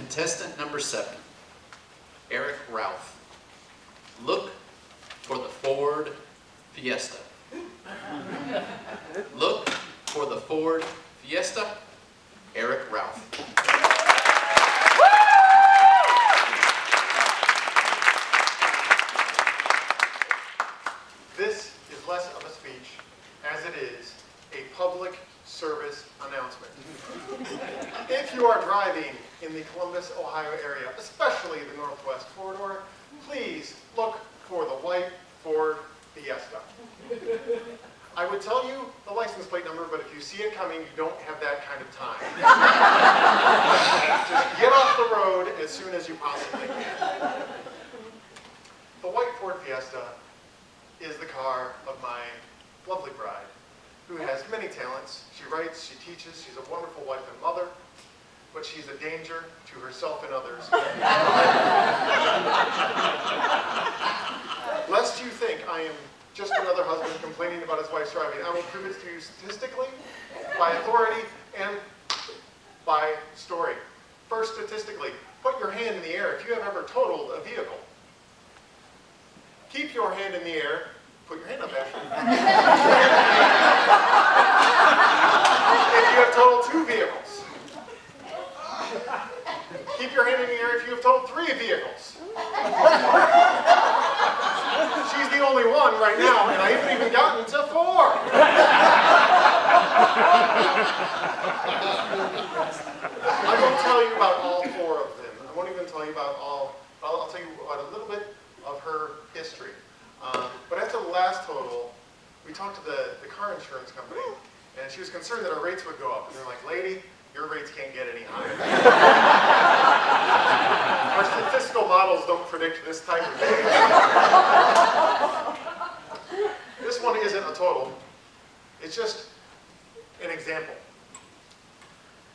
Contestant number 7, Eric Ralph. Look for the Ford Fiesta. Look for the Ford Fiesta, Eric Ralph. This is less of a speech as it is a public service announcement. If you are driving in the Columbus, Ohio area, especially the Northwest Corridor, please look for the white Ford Fiesta. I would tell you the license plate number, but if you see it coming, you don't have that kind of time. Just get off the road as soon as you possibly can. The white Ford Fiesta is the car of my lovely bride, who has many talents. She writes, she teaches, she's a wonderful wife and mother, but she's a danger to herself and others. Lest you think I am just another husband complaining about his wife's driving, I will prove it to you statistically, by authority, and by story. First, statistically, put your hand in the air if you have ever totaled a vehicle. Keep your hand in the air. Put your hand up, Ashley. If you have totaled 2 vehicles. Keep your hand in the air if you have totaled 3 vehicles. She's the only one right now, and I haven't even gotten to 4. I won't tell you about all 4 of them. I won't even tell you about all. I'll tell you about a little bit of her history. But after the last total, we talked to the car insurance company, and she was concerned that our rates would go up. And they're like, lady, your rates can't get any higher. Our statistical models don't predict this type of thing. This one isn't a total. It's just an example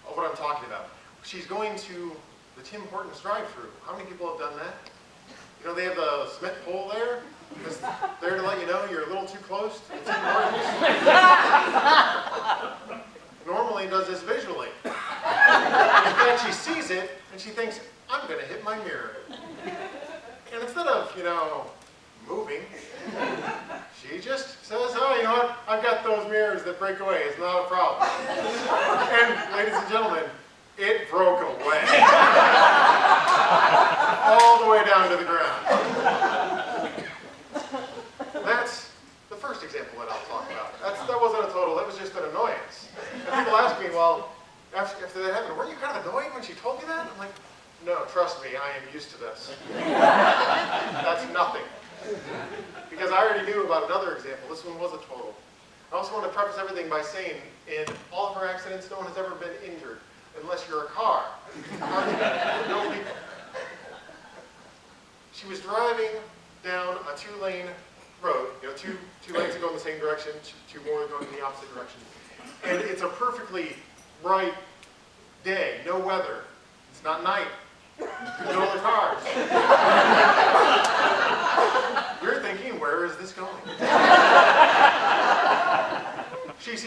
of what I'm talking about. She's going to the Tim Hortons drive-thru. How many people have done that? You know, they have the cement pole there. It's there to let you know you're a little too close to the Tim Hortons. Normally does this visually. In fact, she sees it and she thinks, I'm going to hit my mirror. And instead of, you know, moving, she just says, oh, you know what? I've got those mirrors that break away. It's not a problem. And ladies and gentlemen, it broke away. All the way down to the ground. That's the first example that I'll talk about. That wasn't a total, that was just an annoyance. And people ask me, well, after that happened, weren't you kind of annoyed when she told you that? I'm like, no, trust me, I am used to this. That's nothing. Because I already knew about another example. This one was a total. I also want to preface everything by saying, in all of her accidents, no one has ever been injured. Unless you're a car. No people. She was driving down a 2-lane road, you know, two lanes that go in the same direction, 2 more going in the opposite direction. And it's a perfectly bright day, no weather. It's not night. There's no other cars. You're thinking, where is this going? She's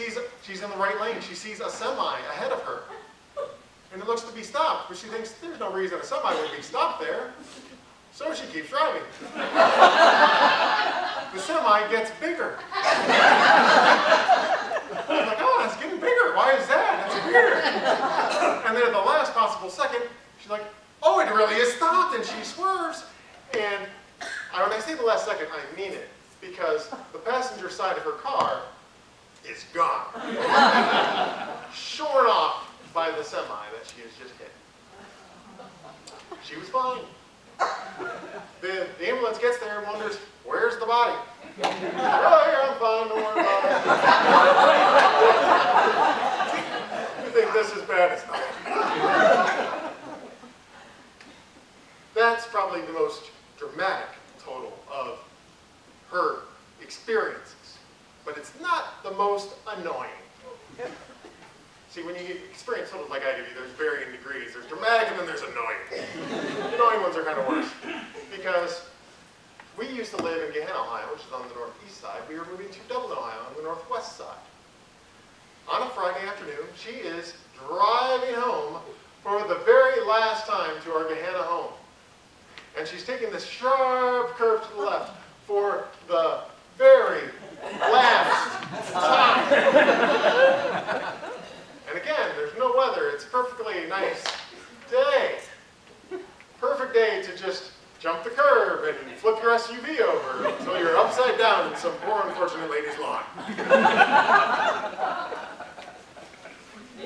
in the right lane. She sees a semi ahead of her. And it looks to be stopped, but she thinks there's no reason a semi would be stopped there. So she keeps driving. The semi gets bigger. I'm like, oh, it's getting bigger. Why is that? That's weird. And then at the last possible second, she's like, oh, it really is stopped, and she swerves. And when I say the last second, I mean it, because the passenger side of her car is gone. Shorn off by the semi that she has just hit. She was fine. The ambulance gets there and wonders, where's the body? Oh, here, I'm fine, don't worry about it. You think this is bad? It's not. That's probably the most dramatic total of her experiences, but it's not the most annoying. See, when you experience totals like I do, there's varying degrees. There's dramatic and then there's annoying. The annoying ones are kind of worse. Because we used to live in Gahanna, Ohio, which is on the northeast side. We were moving to Dublin, Ohio, on the northwest side. On a Friday afternoon, she is driving home for the very last time to our Gehenna home. And she's taking this sharp curve to the left for the very last time. And again, there's no weather. It's a perfectly nice day. Perfect day to just jump the curb and flip your SUV over until you're upside down in some poor unfortunate lady's lawn.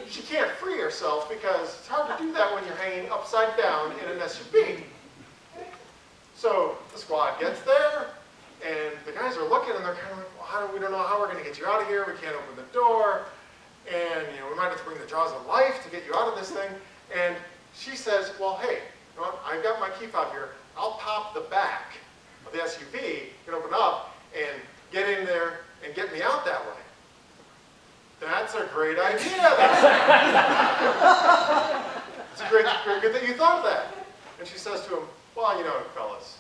She can't free herself because it's hard to do that when you're hanging upside down in an SUV. So the squad gets there, and the guys are looking, and they're kind of like, well, we don't know how we're going to get you out of here. We can't open the door. And we might have to bring the jaws of life to get you out of this thing. And she says, well, hey, you know what? I've got my key fob here. I'll pop the back of the SUV, can open up, and get in there and get me out that way. That's a great idea. It's great good that you thought of that. And she says to him, well, you know, fellas,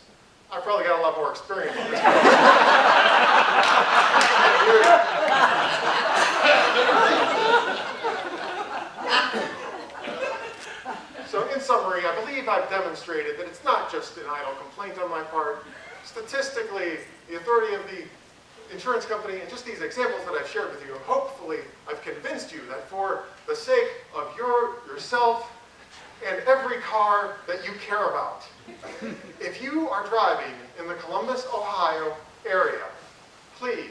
I've probably got a lot more experience than this. So in summary, I believe I've demonstrated that it's not just an idle complaint on my part. Statistically, the authority of the insurance company and just these examples that I've shared with you, hopefully I've convinced you that for the sake of yourself and every car that you care about, if you are driving in the Columbus, Ohio area, please